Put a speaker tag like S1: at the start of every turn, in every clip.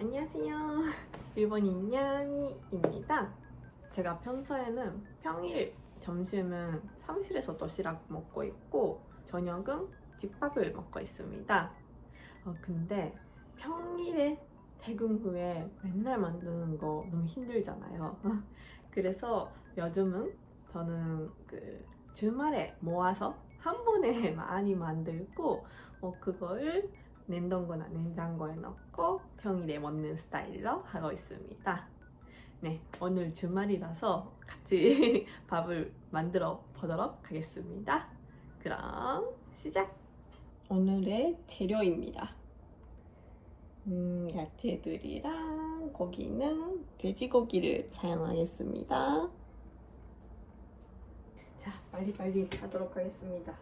S1: 안녕하세요. 일본인 야미입니다. 제가 평소에는 평일 점심은 사무실에서 도시락 먹고 있고 저녁은 집밥을 먹고 있습니다. 근데 평일에 퇴근 후에 맨날 만드는 거 너무 힘들잖아요. 그래서 요즘은 저는 주말에 모아서 한 번에 많이 만들고 그걸 냉동고나 냉장고에 넣고 평일에 먹는 스타일로 하고 있습니다. 네, 오늘 주말이라서 같이 밥을 만들어 보도록 하겠습니다. 그럼 시작! 오늘의 재료입니다. 야채들이랑 고기는 돼지고기를 사용하겠습니다. 자, 빨리빨리 하도록 하겠습니다.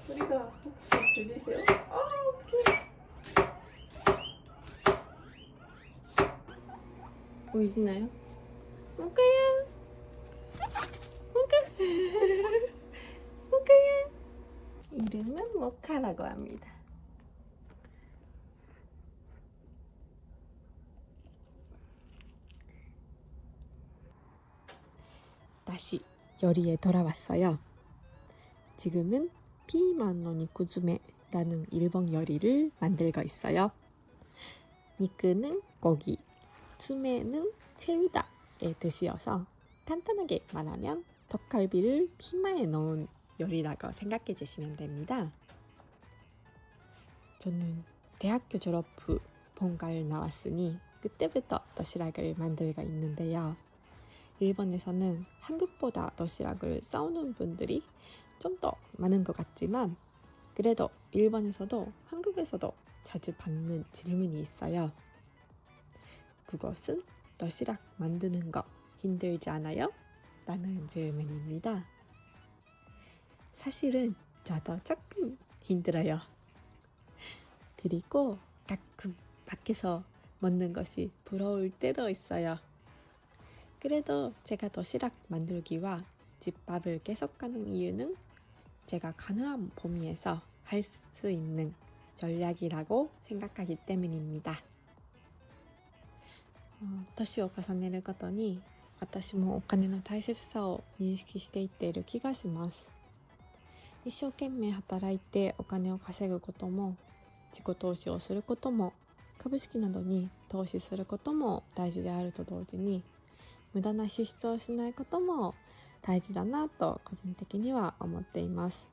S1: 소리가 혹시 들리세요? 어떡해. 보이시나요? 모카야, 모카, 모카야. 이름은 모카라고 합니다. 다시 요리에 돌아왔어요. 지금은 피마노 니쿠즈메라는 일본 요리를 만들고 있어요. 니쿠는 고기, 츠메는 채우다의 뜻이어서 간단하게 말하면 덕갈비를 피마에 넣은 요리라고 생각해 주시면 됩니다. 저는 대학교 졸업 후 본가를 나왔으니 그때부터 도시락을 만들고 있는데요. 일본에서는 한국보다 도시락을 싸우는 분들이 좀 더 많은 것 같지만 그래도 일본에서도 한국에서도 자주 받는 질문이 있어요. 그것은 도시락 만드는 거 힘들지 않아요? 라는 질문입니다. 사실은 저도 조금 힘들어요. 그리고 가끔 밖에서 먹는 것이 부러울 때도 있어요. 그래도 제가 도시락 만들기와 집밥을 계속하는 이유는 제가 가능한 범위에서 할 수 있는 전략이라고 생각하기 때문입니다. 年を重ねるごとに私もお金の大切さを認識していっている気がします。一生懸命働いてお金を稼ぐことも自己投資をすることも株式などに投資することも大事であると同時に無駄な支出をしないことも大事だなと個人的には思っています。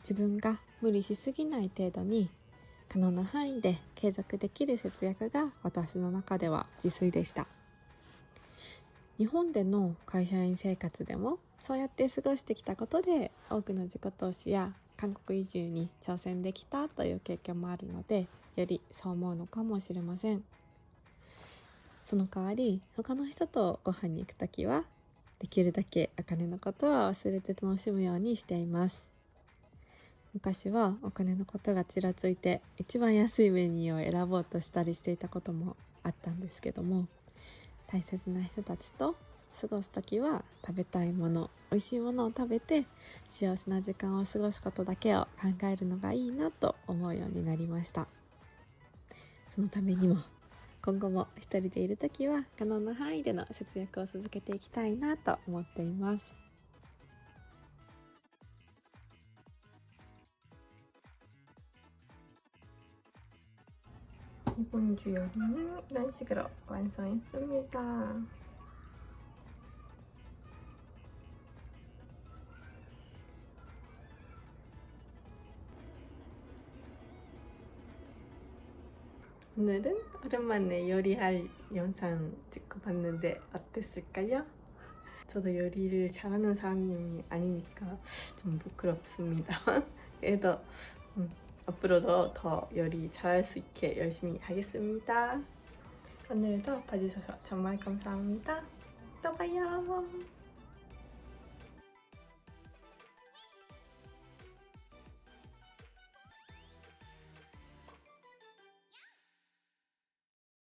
S1: 自分が無理しすぎない程度に可能な範囲で継続できる節約が私の中では自炊でした。日本での会社員生活でもそうやって過ごしてきたことで多くの自己投資や韓国移住に挑戦できたという経験もあるのでよりそう思うのかもしれません。その代わり他の人とご飯に行くときはできるだけお金のことは忘れて楽しむようにしています。昔はお金のことがちらついて一番安いメニューを選ぼうとしたりしていたこともあったんですけども、大切な人たちと過ごすときは食べたいもの、美味しいものを食べて幸せな時間を過ごすことだけを考えるのがいいなと思うようになりました。そのためにも今後も一人でいるときは可能な範囲での節約を続けていきたいなと思っています。일본주 요리는 이런 식으로 완성했습니다. 오늘은 오랜만에 요리할 영상 찍고 봤는데 어땠을까요? 저도 요리를 잘하는 사람이 아니니까 좀 부끄럽습니다. 그래도 앞으로도 더 요리 잘할 수 있게 열심히 하겠습니다. 오늘도 봐주셔서 정말 감사합니다. 또 봐요.